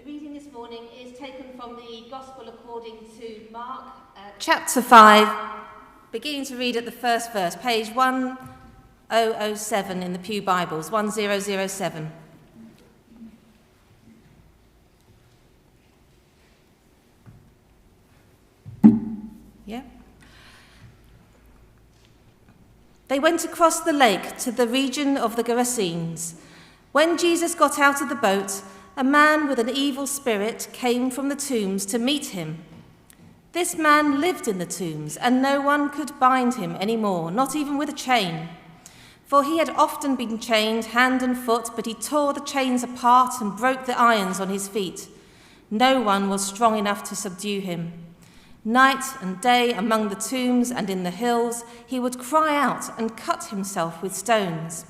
The reading this morning is taken from the Gospel according to Mark, chapter 5, beginning to read at the first verse, page 1007 in the Pew Bibles, 1007. Yeah. They went across the lake to the region of the Gerasenes. When Jesus got out of the boat, a man with an evil spirit came from the tombs to meet him. This man lived in the tombs, and no one could bind him anymore, not even with a chain. For he had often been chained hand and foot, but he tore the chains apart and broke the irons on his feet. No one was strong enough to subdue him. Night and day among the tombs and in the hills, he would cry out and cut himself with stones.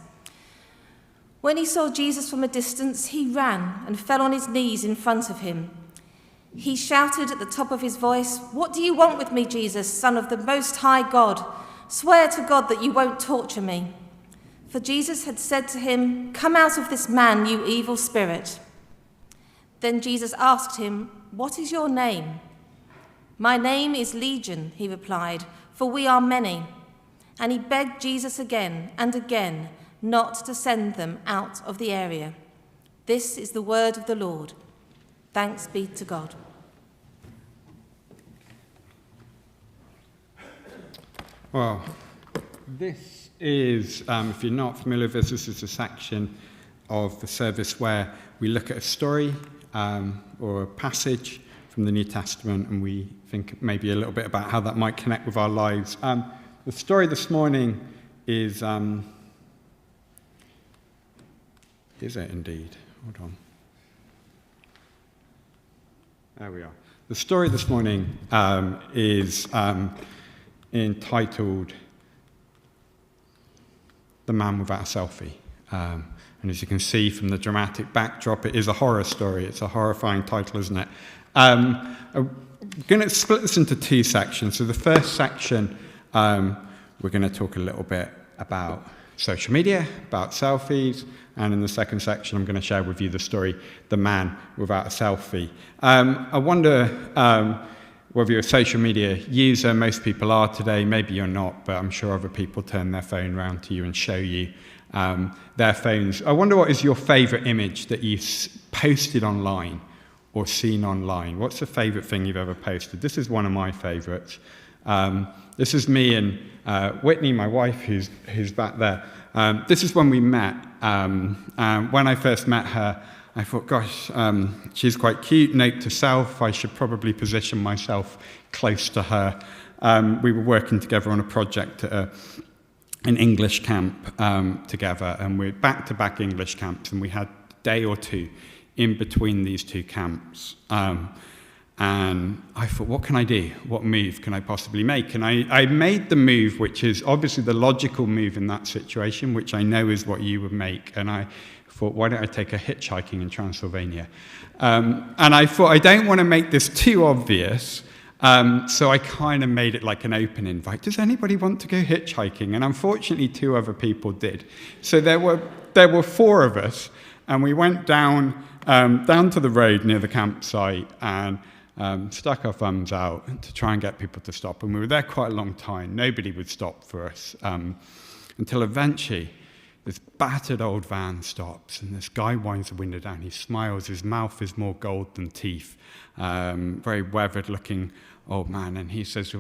When he saw Jesus from a distance, he ran and fell on his knees in front of him. He shouted at the top of his voice, "What do you want with me, Jesus, Son of the Most High God? Swear to God that you won't torture me." For Jesus had said to him, "Come out of this man, you evil spirit." Then Jesus asked him, "What is your name?" "My name is Legion," he replied, "for we are many." And he begged Jesus again and again not to send them out of the area. This is the word of the Lord. Thanks be to God. Well, this is, if you're not familiar with this is a section of the service where we look at a story or a passage from the New Testament, and we think maybe a little bit about how that might connect with our lives. The story this morning is it indeed? Hold on. There we are. The story this morning is entitled "The Man Without a Selfie." And as you can see from the dramatic backdrop, it is a horror story. It's a horrifying title, isn't it? I'm going to split this into two sections. So the first section, we're going to talk a little bit about social media, about selfies, and in the second section, I'm going to share with you the story, "The Man Without a Selfie." I wonder whether you're a social media user. Most people are today. Maybe you're not, but I'm sure other people turn their phone around to you and show you their phones. I wonder what is your favourite image that you've posted online or seen online. What's the favourite thing you've ever posted? This is one of my favourites. This is me and Whitney, my wife, who's back there. This is when we met. When I first met her, I thought, gosh, she's quite cute, note to self. I should probably position myself close to her. We were working together on a project at an English camp together, and we're back-to-back English camps, and we had a day or two in between these two camps. And I thought, what can I do? What move can I possibly make? And I made the move, which is obviously the logical move in that situation, which I know is what you would make. And I thought, why don't I take a hitchhiking in Transylvania? And I thought, I don't want to make this too obvious. So I kind of made it like an open invite. Does anybody want to go hitchhiking? And unfortunately, 2 other people did. So there were 4 of us, and we went down to the road near the campsite and stuck our thumbs out to try and get people to stop. And we were there quite a long time. Nobody would stop for us until eventually this battered old van stops, and this guy winds the window down. He smiles. His mouth is more gold than teeth. Very weathered-looking old man. And he says,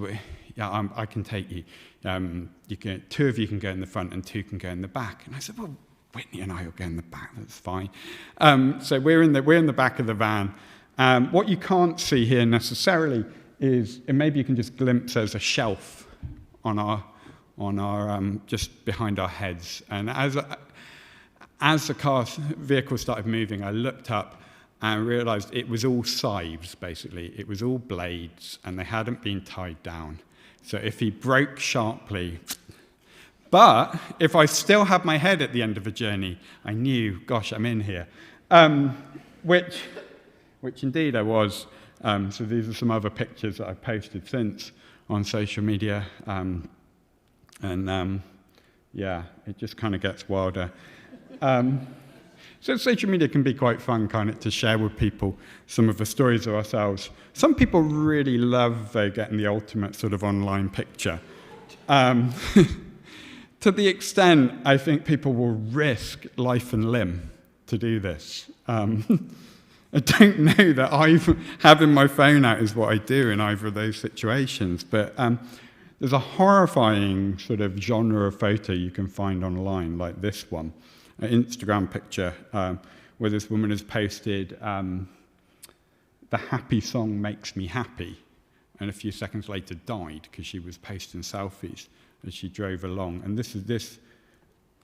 "Yeah, I can take you. 2 of you can go in the front and 2 can go in the back." And I said, "Well, Whitney and I will go in the back. That's fine." So we're in the back of the van. What you can't see here necessarily is, and maybe you can just glimpse, there's a shelf on our just behind our heads. And as the vehicle started moving, I looked up and realised it was all scythes, basically. It was all blades, and they hadn't been tied down. So if he broke sharply, but if I still had my head at the end of the journey, I knew, gosh, I'm in here. Which indeed I was. So these are some other pictures that I've posted since on social media. Yeah, it just kind of gets wilder. So social media can be quite fun, kind of, to share with people some of the stories of ourselves. Some people really love getting the ultimate sort of online picture. To the extent, I think people will risk life and limb to do this. I don't know that having my phone out is what I do in either of those situations, but there's a horrifying sort of genre of photo you can find online, like this one, an Instagram picture where this woman has posted, "The happy song makes me happy," and a few seconds later died because she was posting selfies as she drove along. And this is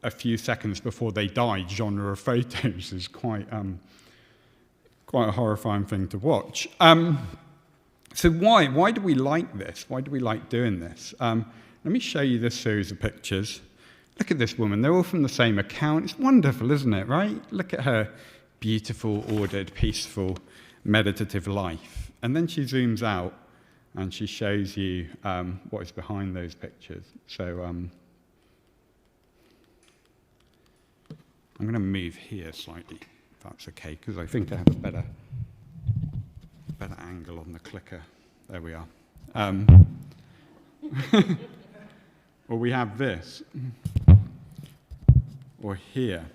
a few seconds before they died genre of photos is quite a horrifying thing to watch. So why do we like this? Why do we like doing this? Let me show you this series of pictures. Look at this woman. They're all from the same account. It's wonderful, isn't it, right? Look at her beautiful, ordered, peaceful, meditative life. And then she zooms out and she shows you what is behind those pictures. So I'm going to move here slightly, if that's okay, because I think I have a better angle on the clicker. There we are. Or we have this, or here.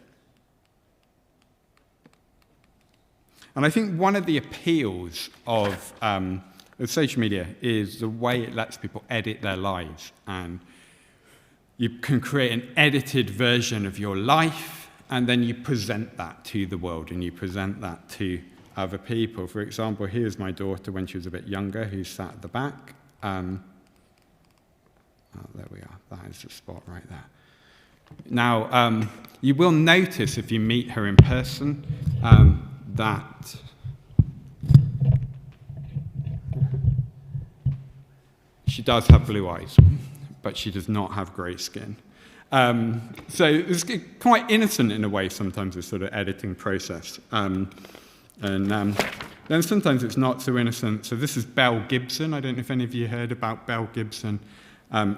And I think one of the appeals of social media is the way it lets people edit their lives. And you can create an edited version of your life, and then you present that to the world, and you present that to other people. For example, here's my daughter when she was a bit younger, who's sat at the back. There we are. That is the spot right there. Now, you will notice if you meet her in person that she does have blue eyes, but she does not have grey skin. So it's quite innocent in a way sometimes, this sort of editing process. Then sometimes it's not so innocent. So this is Belle Gibson. I don't know if any of you heard about Belle Gibson.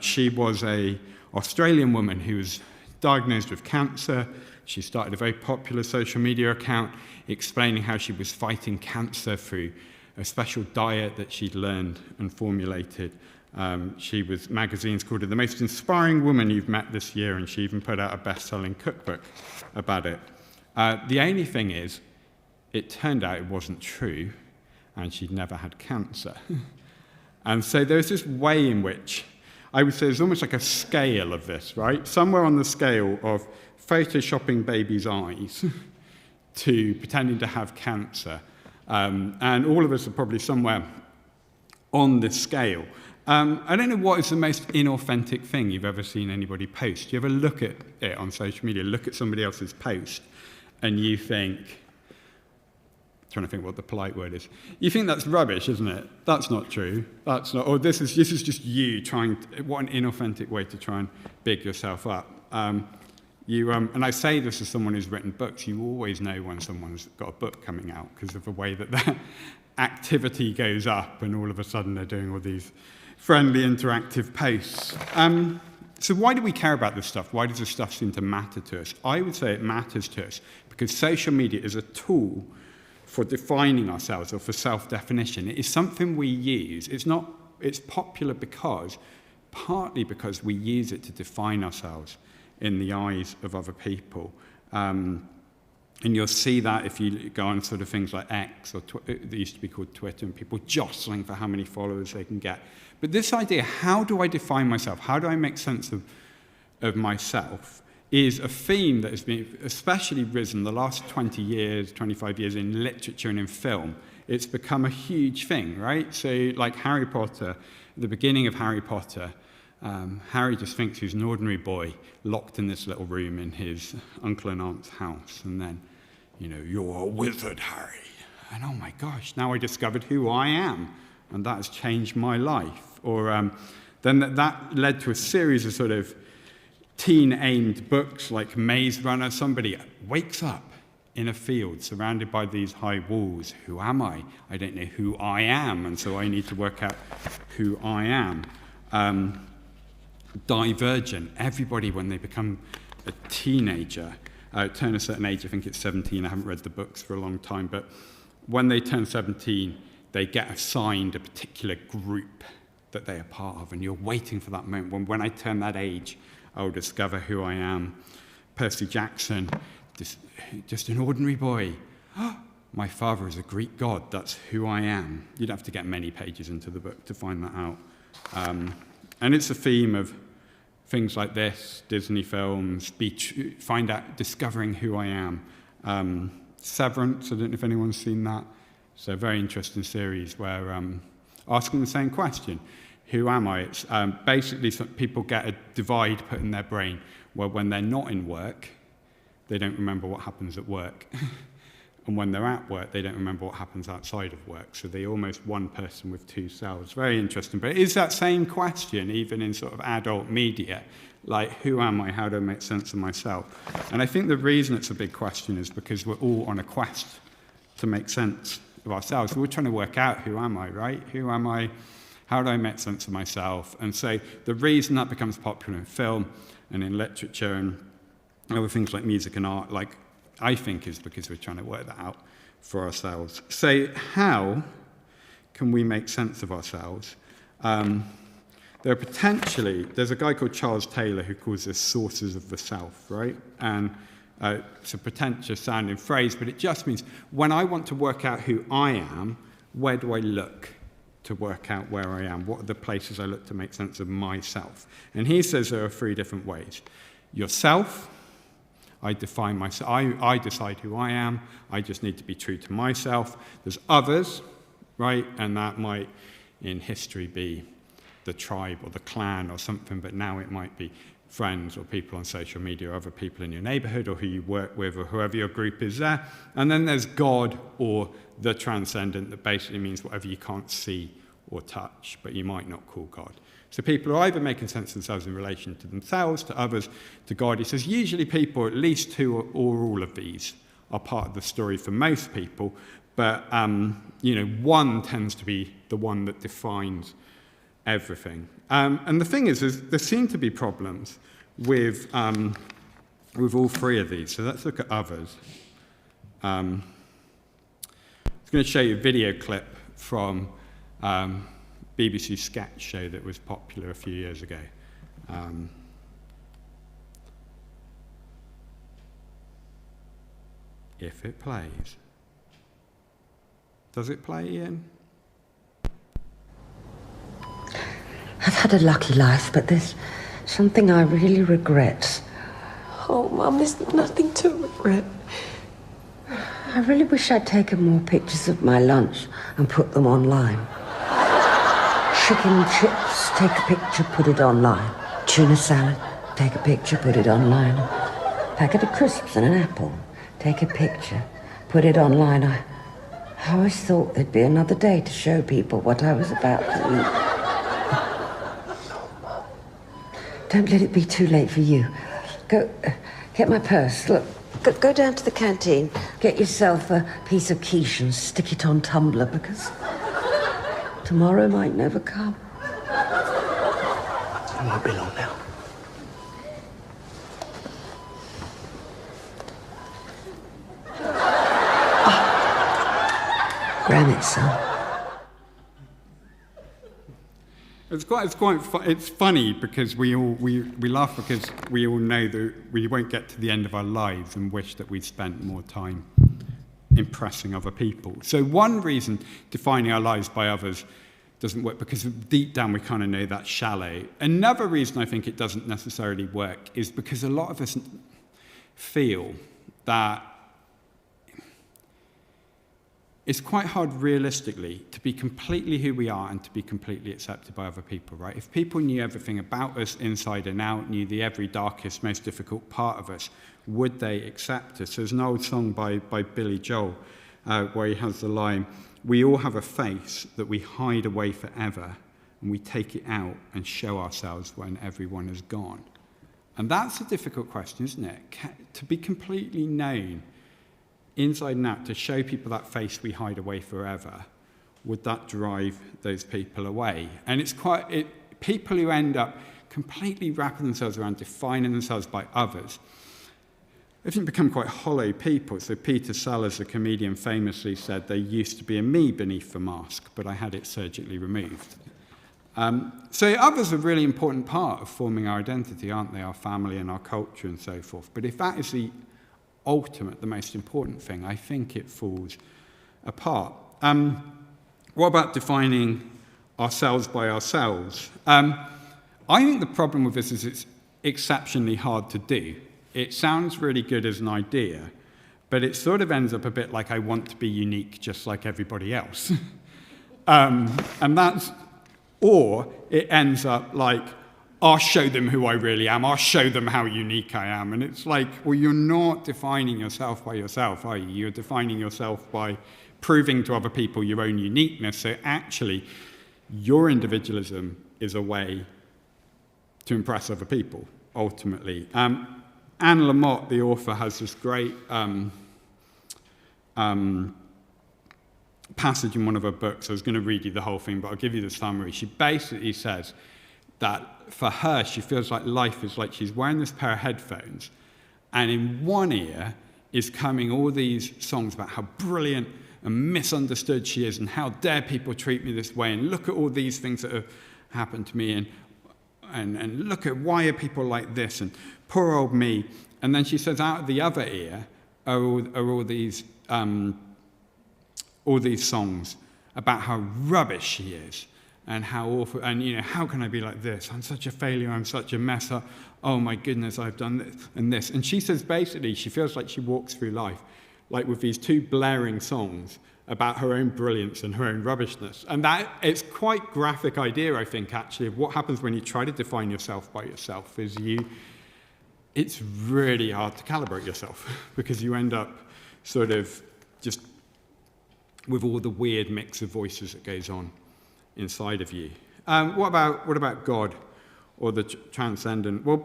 She was an Australian woman who was diagnosed with cancer. She started a very popular social media account explaining how she was fighting cancer through a special diet that she'd learned and formulated. Magazines called her the most inspiring woman you've met this year, and she even put out a best-selling cookbook about it. The only thing is, it turned out it wasn't true, and she'd never had cancer. And so there's this way in which I would say there's almost like a scale of this, right? Somewhere on the scale of photoshopping babies' eyes to pretending to have cancer. And all of us are probably somewhere on this scale. I don't know what is the most inauthentic thing you've ever seen anybody post. You ever look at it on social media, look at somebody else's post, and you think, trying to think what the polite word is. You think that's rubbish, isn't it? That's not true. That's not. Or this is just you trying. What an inauthentic way to try and big yourself up. And I say this as someone who's written books. You always know when someone's got a book coming out because of the way that their activity goes up, and all of a sudden they're doing all these friendly, interactive posts. So why do we care about this stuff? Why does this stuff seem to matter to us? I would say it matters to us because social media is a tool for defining ourselves or for self-definition. It is something we use. It's popular partly because we use it to define ourselves in the eyes of other people. And you'll see that if you go on sort of things like X, or they used to be called Twitter, and people jostling for how many followers they can get. But this idea, how do I define myself? How do I make sense of myself? Is a theme that has been especially risen the last 20 years, 25 years in literature and in film. It's become a huge thing, right? So like Harry Potter, at the beginning of Harry Potter, Harry just thinks he's an ordinary boy locked in this little room in his uncle and aunt's house. And then, you're a wizard, Harry. And oh my gosh, now I discovered who I am. And that has changed my life. Or then that led to a series of sort of teen-aimed books like Maze Runner. Somebody wakes up in a field surrounded by these high walls. Who am I? I don't know who I am, and so I need to work out who I am. Divergent. Everybody, when they become a teenager, turn a certain age, I think it's 17, I haven't read the books for a long time, but when they turn 17, they get assigned a particular group that they are part of, and you're waiting for that moment. When I turn that age, I'll discover who I am. Percy Jackson, just an ordinary boy. My father is a Greek god, that's who I am. You'd have to get many pages into the book to find that out. And it's a theme of things like this, Disney films, discovering who I am. Severance, I don't know if anyone's seen that. It's a very interesting series where asking the same question, who am I? It's basically people get a divide put in their brain where when they're not in work, they don't remember what happens at work. And when they're at work, they don't remember what happens outside of work. So they're almost one person with two selves. Very interesting. But it is that same question, even in sort of adult media, like, who am I? How do I make sense of myself? And I think the reason it's a big question is because we're all on a quest to make sense of ourselves. We're trying to work out, who am I, right? Who am I? How do I make sense of myself? And so the reason that becomes popular in film and in literature and other things like music and art, like, I think is because we're trying to work that out for ourselves. So how can we make sense of ourselves? There's a guy called Charles Taylor who calls this sources of the self, right? And it's a pretentious sounding phrase, but it just means when I want to work out who I am, where do I look to work out where I am? What are the places I look to make sense of myself? And he says there are 3 different ways. Yourself, I define myself. I decide who I am. I just need to be true to myself. There's others, right? And that might, in history, be the tribe or the clan or something, but now it might be friends or people on social media or other people in your neighborhood or who you work with or whoever your group is there. And then there's God or the transcendent, that basically means whatever you can't see or touch, but you might not call God. So people are either making sense of themselves in relation to themselves, to others, to God. He says usually people, at least 2 or all of these, are part of the story for most people, but one tends to be the one that defines everything. And the thing is there seem to be problems with all 3 of these. So let's look at others. I'm going to show you a video clip from BBC sketch show that was popular a few years ago. If it plays. Does it play, Ian? I've had a lucky life, but there's something I really regret. Oh, Mum, there's nothing to regret. I really wish I'd taken more pictures of my lunch and put them online. Chicken and chips, take a picture, put it online. Tuna salad, take a picture, put it online. Packet of crisps and an apple, take a picture, put it online. I always thought there'd be another day to show people what I was about to eat. Don't let it be too late for you. Go, get my purse. Look, go down to the canteen. Get yourself a piece of quiche and stick it on Tumblr, because tomorrow might never come. It won't be long now. Gram it, son. It's funny because we laugh because we all know that we won't get to the end of our lives and wish that we'd spent more time impressing other people. So one reason defining our lives by others doesn't work, because deep down we kind of know that's shallow. Another reason I think it doesn't necessarily work is because a lot of us feel that it's quite hard realistically to be completely who we are and to be completely accepted by other people, right? If people knew everything about us inside and out, knew the every darkest, most difficult part of us, would they accept us? There's an old song by Billy Joel where he has the line, "We all have a face that we hide away forever, and we take it out and show ourselves when everyone is gone." And that's a difficult question, isn't it? To be completely known inside and out, to show people that face we hide away forever, would that drive those people away? And it's people who end up completely wrapping themselves around defining themselves by others I think become quite hollow people. So Peter Sellers, the comedian, famously said, there used to be a me beneath the mask, but I had it surgically removed. So others are a really important part of forming our identity, aren't they? Our family and our culture and so forth. But if that is the ultimate, the most important thing, I think it falls apart. What about defining ourselves by ourselves? I think the problem with this is it's exceptionally hard to do. It sounds really good as an idea, but it sort of ends up a bit like I want to be unique just like everybody else. Or it ends up like, I'll show them who I really am, I'll show them how unique I am. And it's like, well, you're not defining yourself by yourself, are you? You're defining yourself by proving to other people your own uniqueness. So actually, your individualism is a way to impress other people, ultimately. Anne Lamott, the author, has this great passage in one of her books. I was going to read you the whole thing, but I'll give you the summary. She basically says that for her, she feels like life is like she's wearing this pair of headphones, and in one ear is coming all these songs about how brilliant and misunderstood she is, and how dare people treat me this way, and look at all these things that have happened to me, and look at why are people like this, and poor old me. And then she says out of the other ear are all these songs about how rubbish she is, and how awful, and how can I be like this? I'm such a failure, I'm such a mess up. Oh my goodness, I've done this and this. And she says basically she feels like she walks through life like with these two blaring songs about her own brilliance and her own rubbishness. And that it's quite graphic idea, I think, actually, of what happens when you try to define yourself by yourself is it's really hard to calibrate yourself because you end up sort of just with all the weird mix of voices that goes on inside of you. What about God or the transcendent? Well,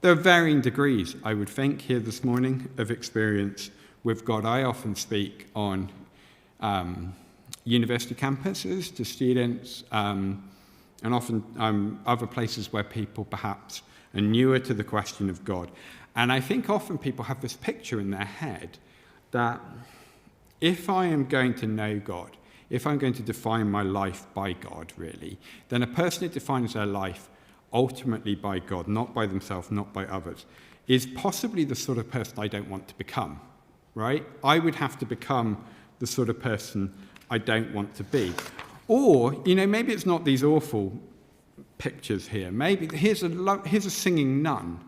there are varying degrees, I would think, here this morning of experience with God. I often speak on university campuses to students and often other places where people perhaps are newer to the question of God. And I think often people have this picture in their head that if I am going to know God, if I'm going to define my life by God, really, then a person who defines their life ultimately by God, not by themselves, not by others, is possibly the sort of person I don't want to become, right? I would have to become the sort of person I don't want to be. Or, maybe it's not these awful pictures here. Maybe here's a singing nun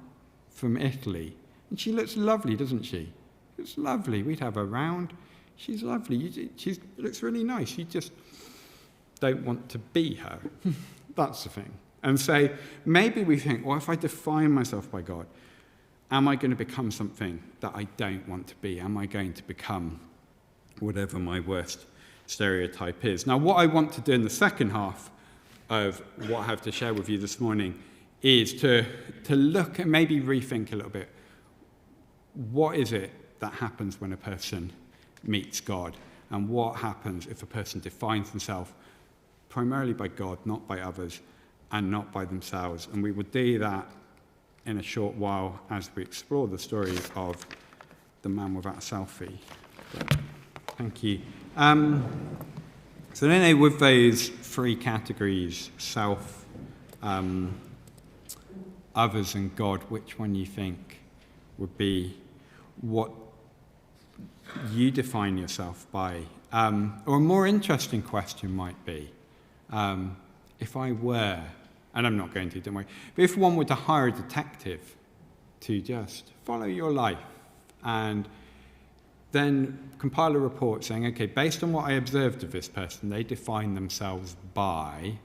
from Italy. And she looks lovely, doesn't she? It's lovely. We'd have her round. She's lovely. She looks really nice. You just don't want to be her. That's the thing. And so maybe we think, well, if I define myself by God, am I going to become something that I don't want to be? Am I going to become whatever my worst stereotype is? Now, what I want to do in the second half of what I have to share with you this morning is to look and maybe rethink a little bit. What is it that happens when a person meets God? And what happens if a person defines themselves primarily by God, not by others, and not by themselves? And we will do that in a short while as we explore the story of the man without a selfie. But, thank you. So then with those three categories, self, others and God, which one you think would be what you define yourself by? Or a more interesting question might be, if I were, and I'm not going to, don't worry, but if one were to hire a detective to just follow your life and then compile a report saying, okay, based on what I observed of this person, they define themselves by,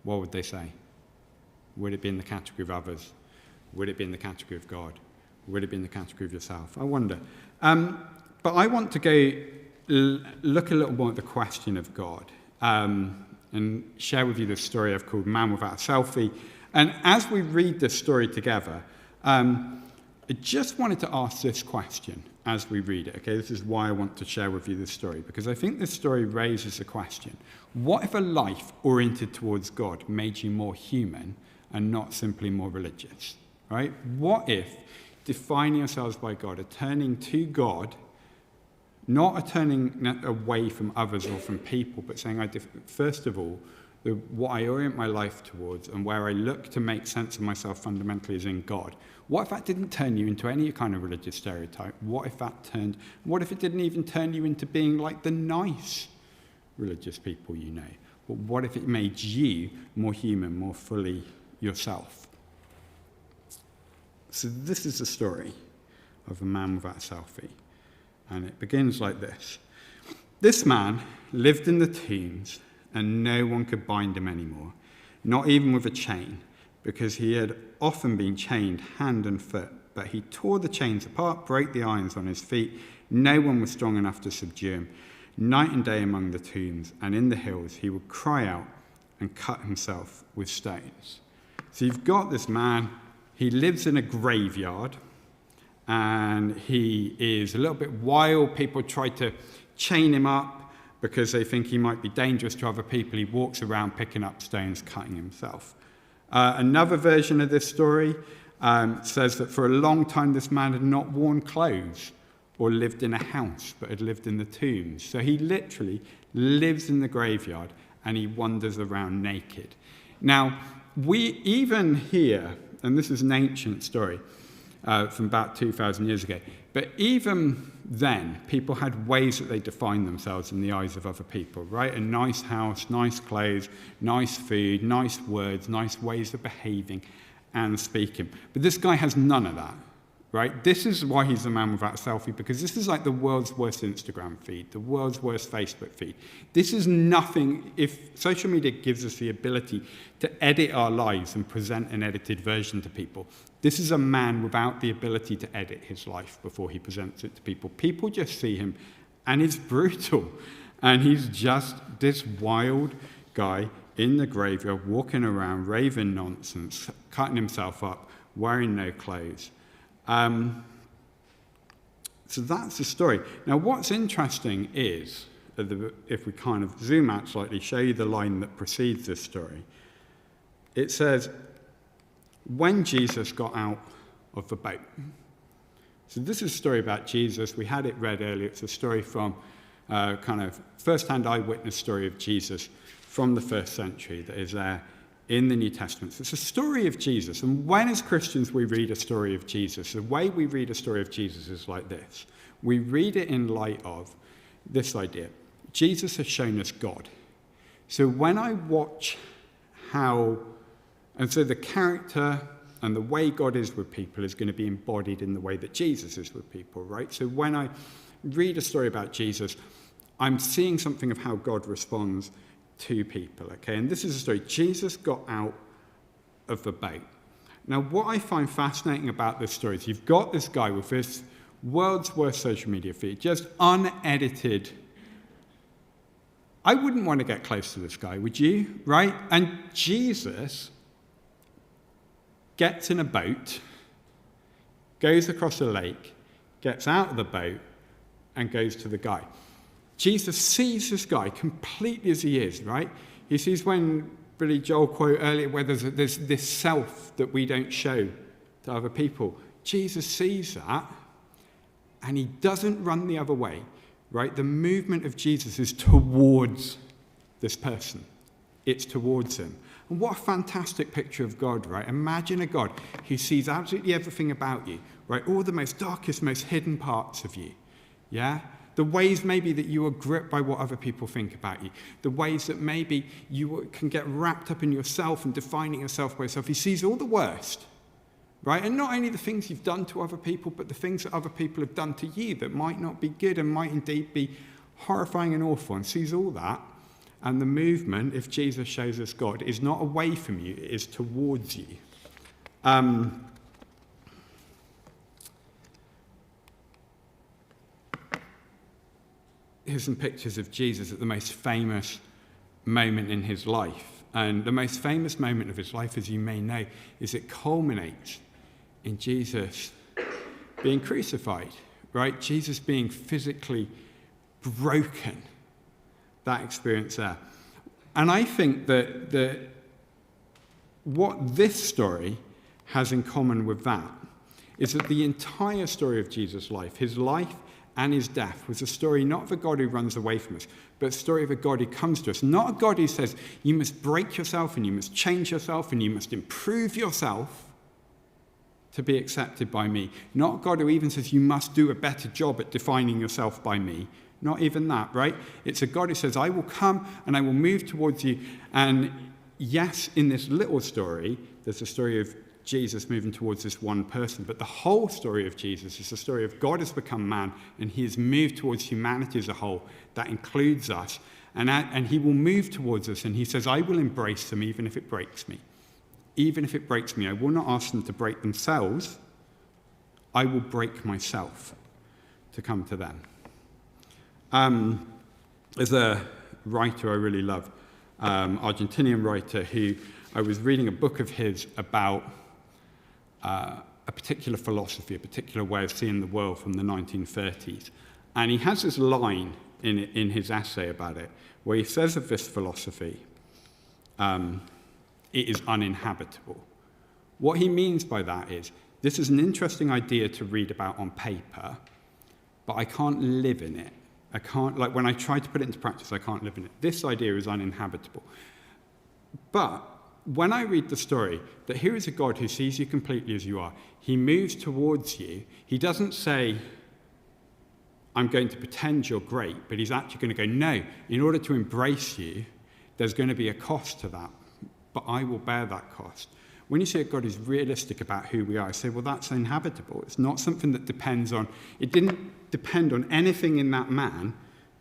what would they say? Would it be in the category of others? Would it be in the category of God? Would it be in the category of yourself? I wonder. But I want to go look a little more at the question of God and share with you the story I've called Man Without a Selfie. And as we read this story together, I just wanted to ask this question as we read it. Okay, this is why I want to share with you this story, because I think this story raises a question. What if a life oriented towards God made you more human and not simply more religious? right? What if defining ourselves by God, a turning to God, not a turning away from others or from people, but saying, first of all, what I orient my life towards and where I look to make sense of myself fundamentally is in God. What if that didn't turn you into any kind of religious stereotype? What if it didn't even turn you into being like the nice religious people you know? But what if it made you more human, more fully yourself? So this is the story of a man without a selfie. And it begins like this. This man lived in the tombs, and no one could bind him anymore, not even with a chain, because he had often been chained hand and foot. But he tore the chains apart, broke the irons on his feet. No one was strong enough to subdue him. Night and day among the tombs and in the hills, he would cry out and cut himself with stones. So you've got this man, he lives in a graveyard, and he is a little bit wild. People try to chain him up because they think he might be dangerous to other people. He walks around picking up stones, cutting himself. Another version of this story says that for a long time this man had not worn clothes or lived in a house, but had lived in the tombs. So he literally lives in the graveyard and he wanders around naked. Now, we even here, and this is an ancient story from about 2,000 years ago, but even then, people had ways that they defined themselves in the eyes of other people, right? A nice house, nice clothes, nice food, nice words, nice ways of behaving and speaking. But this guy has none of that, right? This is why he's a man without a selfie, because this is like the world's worst Instagram feed, the world's worst Facebook feed. This is nothing. If social media gives us the ability to edit our lives and present an edited version to people, this is a man without the ability to edit his life before he presents it to people. People just see him, and it's brutal. And he's just this wild guy in the graveyard, walking around, raving nonsense, cutting himself up, wearing no clothes. So that's the story. Now, what's interesting is, if we kind of zoom out slightly, show you the line that precedes this story. It says, when Jesus got out of the boat. So this is a story about Jesus. We had it read earlier. It's a story from kind of first-hand eyewitness story of Jesus from the first century that is there in the New Testament. So it's a story of Jesus. And when as Christians we read a story of Jesus, the way we read a story of Jesus is like this. We read it in light of this idea. Jesus has shown us God. So when I watch and so the character and the way God is with people is going to be embodied in the way that Jesus is with people, right? So when I read a story about Jesus, I'm seeing something of how God responds to people, okay? And this is a story. Jesus got out of the boat. Now, what I find fascinating about this story is you've got this guy with this world's worst social media feed, just unedited. I wouldn't want to get close to this guy, would you? Right? And Jesus gets in a boat, goes across a lake, gets out of the boat, and goes to the guy. Jesus sees this guy completely as he is, right? He sees, when Billy Joel quote earlier, where there's this self that we don't show to other people. Jesus sees that, and he doesn't run the other way, right? The movement of Jesus is towards this person. It's towards him. And what a fantastic picture of God, right? Imagine a God who sees absolutely everything about you, right? All the most darkest, most hidden parts of you, yeah? The ways maybe that you are gripped by what other people think about you. The ways that maybe you can get wrapped up in yourself and defining yourself by yourself. He sees all the worst, right? And not only the things you've done to other people, but the things that other people have done to you that might not be good and might indeed be horrifying and awful, and sees all that. And the movement, if Jesus shows us God, is not away from you, it is towards you. Here's some pictures of Jesus at the most famous moment in his life. And the most famous moment of his life, as you may know, is it culminates in Jesus being crucified, right? Jesus being physically broken. That experience there. And I think that what this story has in common with that is that the entire story of Jesus' life, his life and his death, was a story not of a God who runs away from us, but a story of a God who comes to us. Not a God who says, you must break yourself and you must change yourself and you must improve yourself to be accepted by me. Not a God who even says, you must do a better job at defining yourself by me. Not even that, right? It's a God who says, I will come and I will move towards you. And yes, in this little story, there's a story of Jesus moving towards this one person, but the whole story of Jesus is the story of God has become man and he has moved towards humanity as a whole. That includes us. And he will move towards us and he says, I will embrace them even if it breaks me. Even if it breaks me, I will not ask them to break themselves. I will break myself to come to them. There's a writer I really love, Argentinian writer, who I was reading a book of his about a particular philosophy, a particular way of seeing the world from the 1930s. And he has this line in his essay about it, where he says of this philosophy, it is uninhabitable. What he means by that is, this is an interesting idea to read about on paper, but I can't live in it. I can't, like when I try to put it into practice, I can't live in it. This idea is uninhabitable. But when I read the story, that here is a God who sees you completely as you are. He moves towards you. He doesn't say, I'm going to pretend you're great, but he's actually going to go, no, in order to embrace you, there's going to be a cost to that, but I will bear that cost. When you say God is realistic about who we are, I say, well, that's inhabitable. It's not something that depends on, it didn't depend on anything in that man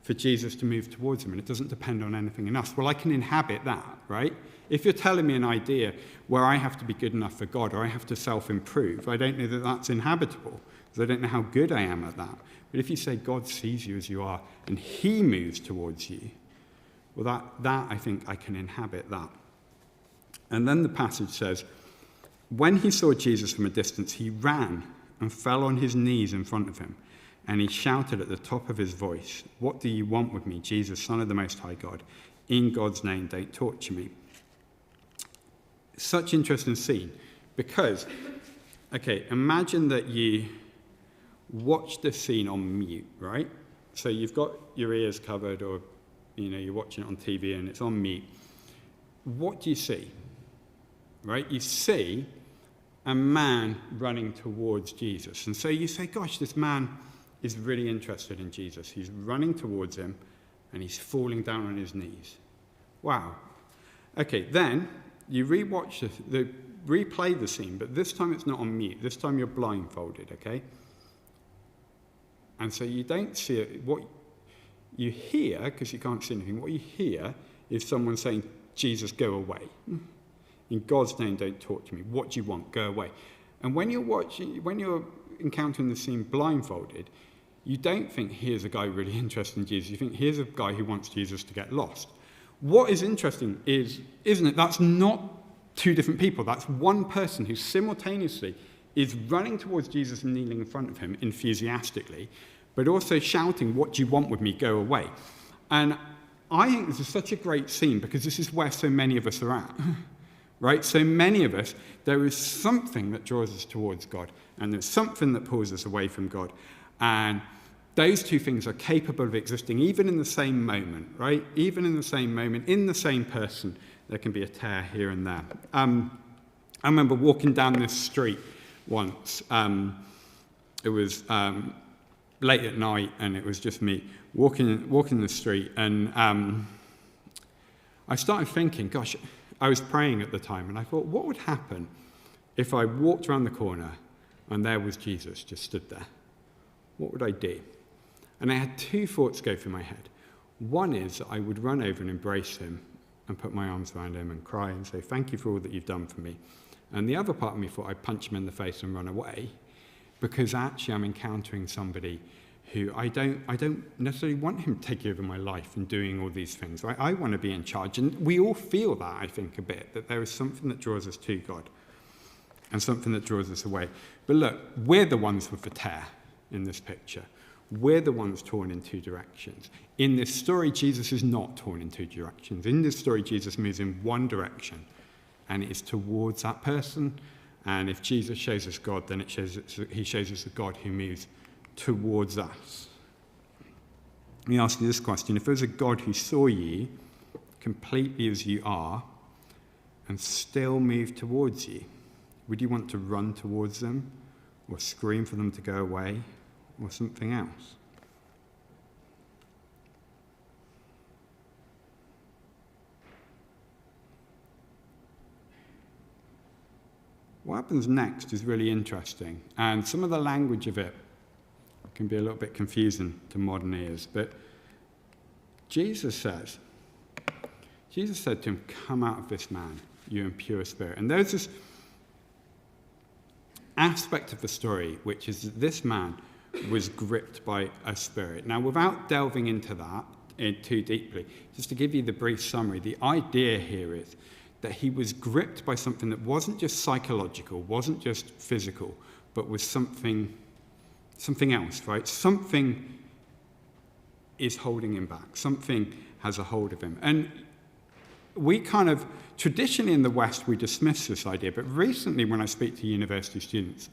for Jesus to move towards him, and it doesn't depend on anything in us. Well, I can inhabit that, right? If you're telling me an idea where I have to be good enough for God or I have to self-improve, I don't know that that's inhabitable, because I don't know how good I am at that. But if you say God sees you as you are and he moves towards you, well, that I think I can inhabit that. And then the passage says, when he saw Jesus from a distance, he ran and fell on his knees in front of him. And he shouted at the top of his voice, what do you want with me, Jesus, Son of the Most High God? In God's name, don't torture me. Such an interesting scene. Because, okay, imagine that you watch this scene on mute, right? So you've got your ears covered or, you're watching it on TV and it's on mute. What do you see? Right? You see a man running towards Jesus. And so you say, gosh, this man is really interested in Jesus. He's running towards him and he's falling down on his knees. Wow. Okay, then you replay the scene, but this time it's not on mute. This time you're blindfolded, okay? And so you don't see it. What you hear, because you can't see anything, what you hear is someone saying, Jesus, go away. In God's name, don't torture me. What do you want? Go away. And when you're encountering the scene blindfolded, you don't think, here's a guy really interested in Jesus. You think, here's a guy who wants Jesus to get lost. What is interesting is, isn't it, that's not two different people. That's one person who simultaneously is running towards Jesus and kneeling in front of him enthusiastically, but also shouting, what do you want with me? Go away. And I think this is such a great scene because this is where so many of us are at. Right? So many of us, there is something that draws us towards God, and there's something that pulls us away from God. And those two things are capable of existing even in the same moment, right? Even in the same moment, in the same person, there can be a tear here and there. I remember walking down this street once. It was late at night, and it was just me walking the street, and I started thinking, gosh, I was praying at the time, and I thought, what would happen if I walked around the corner and there was Jesus just stood there? What would I do? And I had two thoughts go through my head. One is I would run over and embrace him and put my arms around him and cry and say, thank you for all that you've done for me. And the other part of me thought I'd punch him in the face and run away, because actually I'm encountering somebody who I don't necessarily want him taking over my life and doing all these things. Right? I want to be in charge. And we all feel that, I think, a bit, that there is something that draws us to God and something that draws us away. But look, we're the ones with the tear in this picture. We're the ones torn in two directions. In this story, Jesus is not torn in two directions. In this story, Jesus moves in one direction, and it is towards that person And if Jesus shows us God, then he shows us a God who moves towards us. Let me ask you this question. If there was a God who saw you completely as you are and still moved towards you, would you want to run towards them or scream for them to go away or something else? What happens next is really interesting, and some of the language of it can be a little bit confusing to modern ears, but Jesus said to him, "Come out of this man, you impure spirit." And there's this aspect of the story, which is that this man was gripped by a spirit. Now, without delving into that too deeply, just to give you the brief summary, the idea here is that he was gripped by something that wasn't just psychological, wasn't just physical, but was something else, right? Something is holding him back. Something has a hold of him. And we kind of, traditionally in the West, we dismiss this idea, but recently when I speak to university students,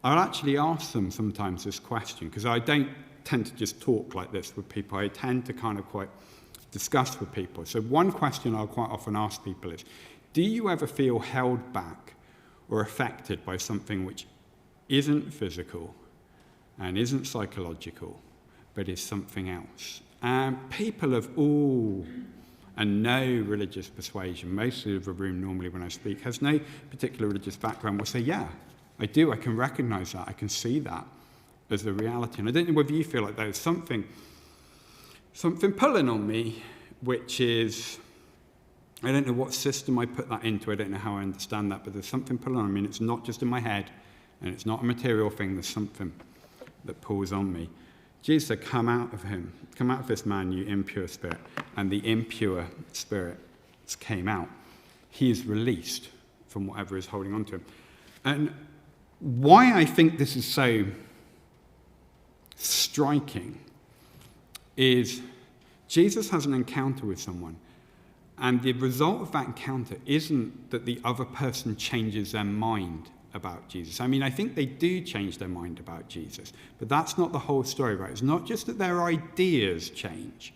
I'll actually ask them sometimes this question, because I don't tend to just talk like this with people. I tend to kind of quite discuss with people. So one question I'll quite often ask people is, do you ever feel held back or affected by something which isn't physical and isn't psychological, but is something else? And people of all and no religious persuasion, mostly of the room normally when I speak, has no particular religious background, will say, yeah, I do, I can recognize that, I can see that as a reality. And I don't know whether you feel like there's something pulling on me, which is, I don't know what system I put that into, I don't know how I understand that, but there's something pulling on me, and it's not just in my head, and it's not a material thing, there's something that pulls on me. Jesus said, come out of him, come out of this man, you impure spirit. And the impure spirit came out. He is released from whatever is holding on to him. And why I think this is so striking is Jesus has an encounter with someone, and the result of that encounter isn't that the other person changes their mind about Jesus. I mean, I think they do change their mind about Jesus, but that's not the whole story, right? It's not just that their ideas change,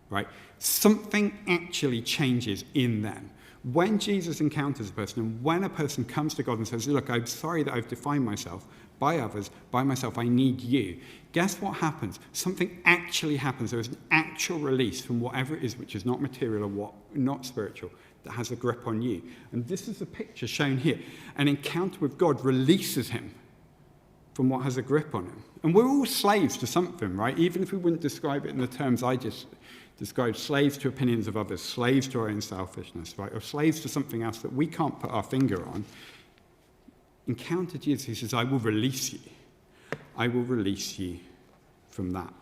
right? Something actually changes in them. When Jesus encounters a person, and when a person comes to God and says, look, I'm sorry that I've defined myself by others, by myself, I need you. Guess what happens? Something actually happens. There is an actual release from whatever it is which is not material or not spiritual, that has a grip on you. And this is a picture shown here. An encounter with God releases him from what has a grip on him. And we're all slaves to something, right? Even if we wouldn't describe it in the terms I just described, slaves to opinions of others, slaves to our own selfishness, right? Or slaves to something else that we can't put our finger on. Encounter Jesus, he says, I will release you. I will release you from that.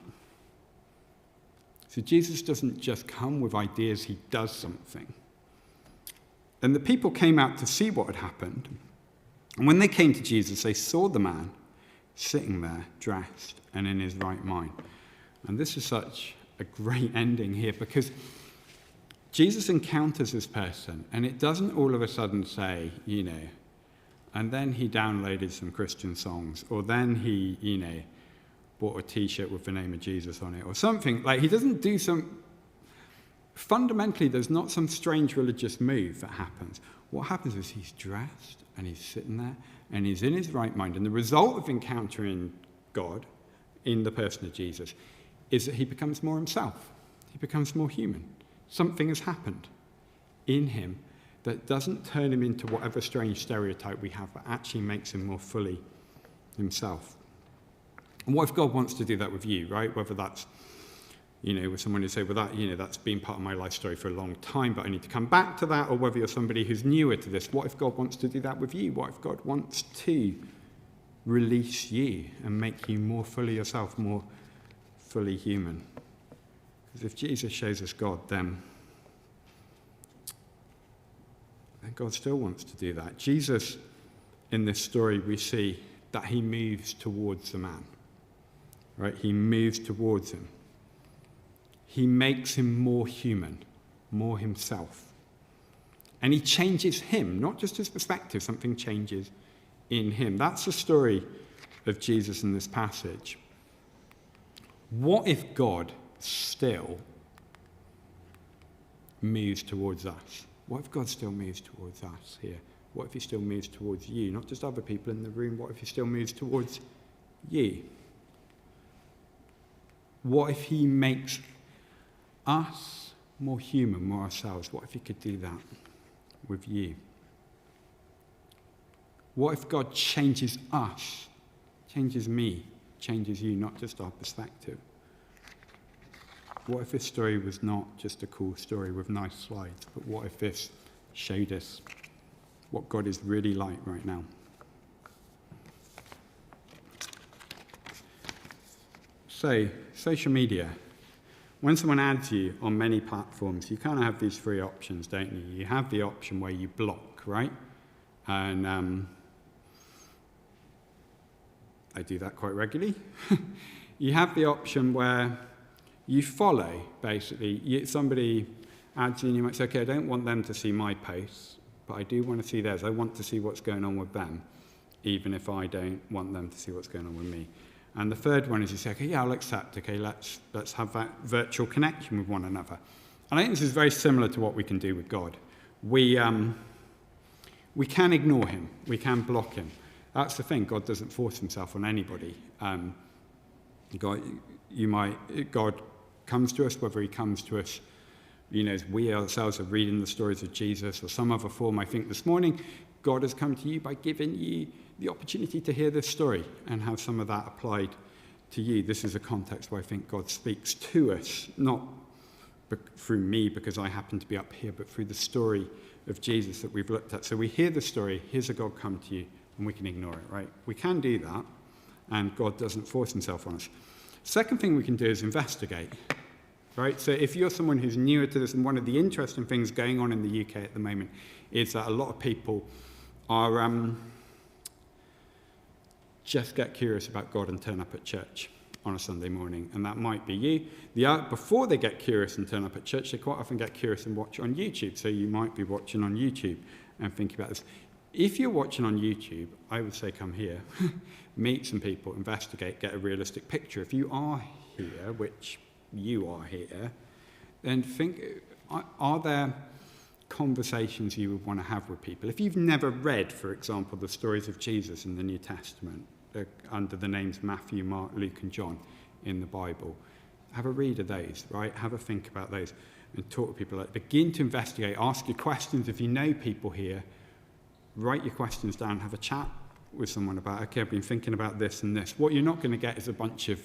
So Jesus doesn't just come with ideas, he does something. And the people came out to see what had happened. And when they came to Jesus, they saw the man sitting there, dressed and in his right mind. And this is such a great ending here, because Jesus encounters this person, and it doesn't all of a sudden say, and then he downloaded some Christian songs, or then he, bought a T-shirt with the name of Jesus on it, or something. Like, he doesn't do some... Fundamentally, there's not some strange religious move that happens. What happens is he's dressed, and he's sitting there, and he's in his right mind. And the result of encountering God in the person of Jesus is that he becomes more himself. He becomes more human. Something has happened in him that doesn't turn him into whatever strange stereotype we have, but actually makes him more fully himself. And what if God wants to do that with you, right? Whether that's, with someone who say, well, that's been part of my life story for a long time, but I need to come back to that, or whether you're somebody who's newer to this, what if God wants to do that with you? What if God wants to release you and make you more fully yourself, more fully human? Because if Jesus shows us God, then God still wants to do that. Jesus, in this story, we see that he moves towards the man, right? He moves towards him. He makes him more human, more himself. And he changes him, not just his perspective, something changes in him. That's the story of Jesus in this passage. What if God still moves towards us? What if God still moves towards us here? What if he still moves towards you? Not just other people in the room. What if he still moves towards you? What if he makes us more human, more ourselves? What if he could do that with you? What if God changes us, changes me, changes you, not just our perspective? What if this story was not just a cool story with nice slides, but what if this showed us what God is really like right now? So, social media. When someone adds you on many platforms, you kind of have these three options, don't you? You have the option where you block, right? And I do that quite regularly. You have the option where you follow, basically. Somebody adds you and you might say, okay, I don't want them to see my posts, but I do want to see theirs. I want to see what's going on with them, even if I don't want them to see what's going on with me. And the third one is you say, okay, yeah, I'll accept. Okay, let's have that virtual connection with one another. And I think this is very similar to what we can do with God. We can ignore him. We can block him. That's the thing. God doesn't force himself on anybody. God comes to us, whether he comes to us, as we ourselves are reading the stories of Jesus or some other form. I think this morning, God has come to you by giving you the opportunity to hear this story and have some of that applied to you. This is a context where I think God speaks to us, not through me because I happen to be up here, but through the story of Jesus that we've looked at. So we hear the story, here's a God come to you, and we can ignore it, right? We can do that, and God doesn't force himself on us. Second thing we can do is investigate, right? So if you're someone who's newer to this, and one of the interesting things going on in the UK at the moment is that a lot of people are just get curious about God and turn up at church on a Sunday morning, and that might be you. Before they get curious and turn up at church, they quite often get curious and watch on YouTube. So you might be watching on YouTube and think about this. If you're watching on YouTube, I would say come here, meet some people, investigate, get a realistic picture. If you are here, which you are here, then think, are there conversations you would want to have with people? If you've never read, for example, the stories of Jesus in the New Testament, under the names Matthew, Mark, Luke, and John in the Bible, have a read of those, right? Have a think about those and talk to people. Begin to investigate, ask your questions. If you know people here, write your questions down, have a chat with someone about, okay, I've been thinking about this and this. What you're not going to get is a bunch of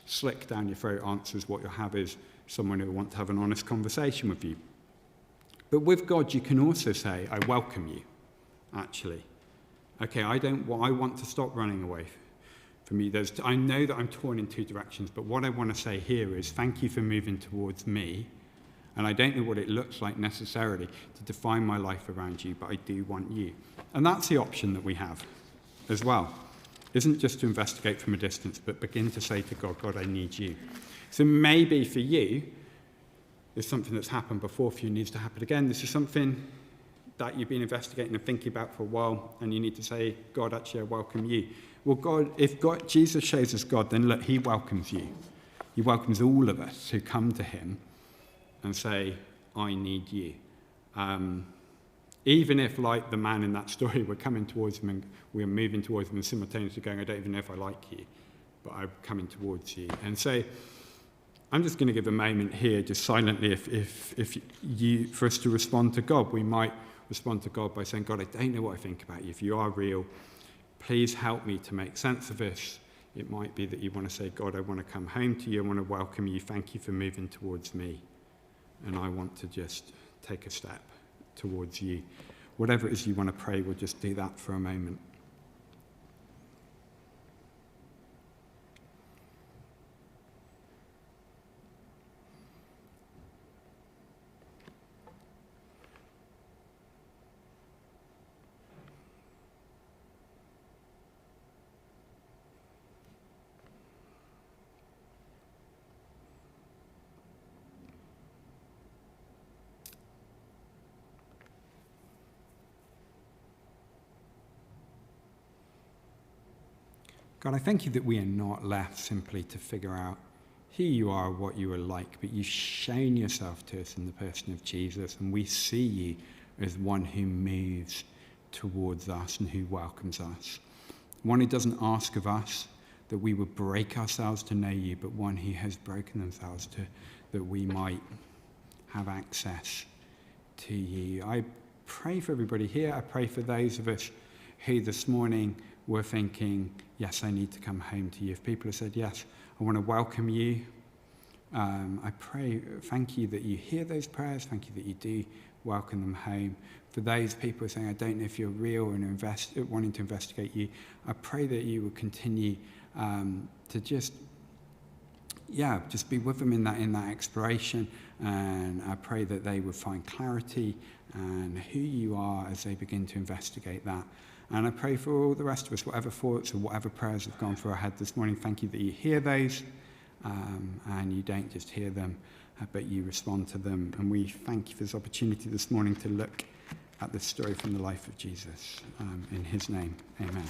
slick down your throat answers. What you'll have is someone who will want to have an honest conversation with you. But with God, you can also say, I welcome you, actually. Okay, I want to stop running away from you. I know that I'm torn in two directions, but what I want to say here is thank you for moving towards me. And I don't know what it looks like necessarily to define my life around you, but I do want you. And that's the option that we have as well. Isn't just to investigate from a distance, but begin to say to God, God, I need you. So maybe for you, there's something that's happened before for you needs to happen again. This is something that you've been investigating and thinking about for a while, and you need to say, God, actually, I welcome you. Well, if Jesus shows us God, then look, he welcomes you. He welcomes all of us who come to him and say, I need you. Even if, like the man in that story, we're coming towards him and we're moving towards him and simultaneously going, I don't even know if I like you, but I'm coming towards you. And so I'm just going to give a moment here, just silently, for us to respond to God. We might respond to God by saying, God, I don't know what I think about you. If you are real, please help me to make sense of this. It might be that you want to say, God, I want to come home to you. I want to welcome you. Thank you for moving towards me. And I want to just take a step towards you. Whatever it is you want to pray, we'll just do that for a moment. God, I thank you that we are not left simply to figure out who you are, what you are like, but you've shown yourself to us in the person of Jesus, and we see you as one who moves towards us and who welcomes us. One who doesn't ask of us that we would break ourselves to know you, but one who has broken themselves that we might have access to you. I pray for everybody here. I pray for those of us who this morning were thinking, yes, I need to come home to you. If people have said, yes, I want to welcome you, I pray, thank you that you hear those prayers. Thank you that you do welcome them home. For those people saying, I don't know if you're real and wanting to investigate you, I pray that you will continue to just be with them in that exploration, and I pray that they will find clarity and who you are as they begin to investigate that. And I pray for all the rest of us, whatever thoughts or whatever prayers have gone through our head this morning, thank you that you hear those, and you don't just hear them, but you respond to them. And we thank you for this opportunity this morning to look at this story from the life of Jesus. In his name, amen.